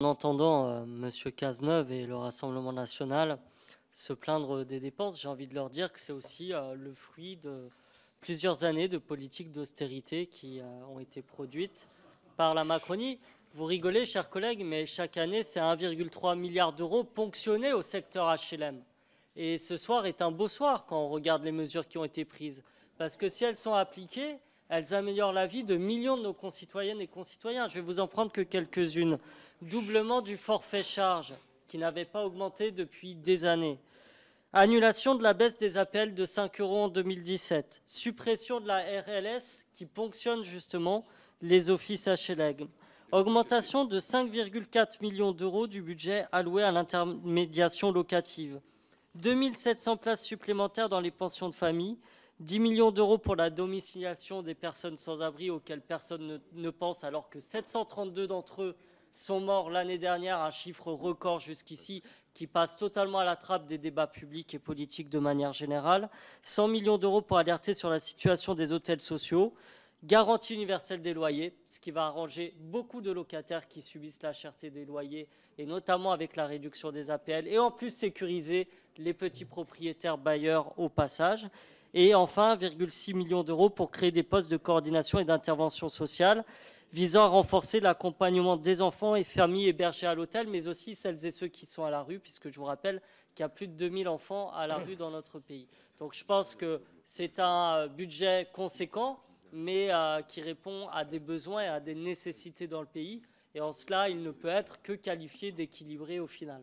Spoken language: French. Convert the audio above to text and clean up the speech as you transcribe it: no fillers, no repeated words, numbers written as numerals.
En entendant M. Cazeneuve et le Rassemblement national se plaindre des dépenses, j'ai envie de leur dire que c'est aussi le fruit de plusieurs années de politiques d'austérité qui ont été produites par la Macronie. Vous rigolez, chers collègues, mais chaque année, c'est 1,3 milliard d'euros ponctionnés au secteur HLM. Et ce soir est un beau soir quand on regarde les mesures qui ont été prises. Parce que si elles sont appliquées, elles améliorent la vie de millions de nos concitoyennes et concitoyens. Je vais vous en prendre que quelques-unes. Doublement du forfait charge, qui n'avait pas augmenté depuis des années. Annulation de la baisse des APL de 5 € en 2017. Suppression de la RLS, qui ponctionne justement les offices HLM. Augmentation de 5,4 millions d'euros du budget alloué à l'intermédiation locative. 2700 places supplémentaires dans les pensions de famille. 10 millions d'euros pour la domiciliation des personnes sans abri auxquelles personne ne pense, alors que 732 d'entre eux sont morts l'année dernière, un chiffre record jusqu'ici qui passe totalement à la trappe des débats publics et politiques de manière générale. 100 millions d'euros pour alerter sur la situation des hôtels sociaux. Garantie universelle des loyers, ce qui va arranger beaucoup de locataires qui subissent la cherté des loyers, et notamment avec la réduction des APL, et en plus sécuriser les petits propriétaires bailleurs au passage. Et enfin, 1,6 million d'euros pour créer des postes de coordination et d'intervention sociale visant à renforcer l'accompagnement des enfants et familles hébergées à l'hôtel, mais aussi celles et ceux qui sont à la rue, puisque je vous rappelle qu'il y a plus de 2000 enfants à la rue dans notre pays. Donc je pense que c'est un budget conséquent, mais qui répond à des besoins et à des nécessités dans le pays. Et en cela, il ne peut être que qualifié d'équilibré au final.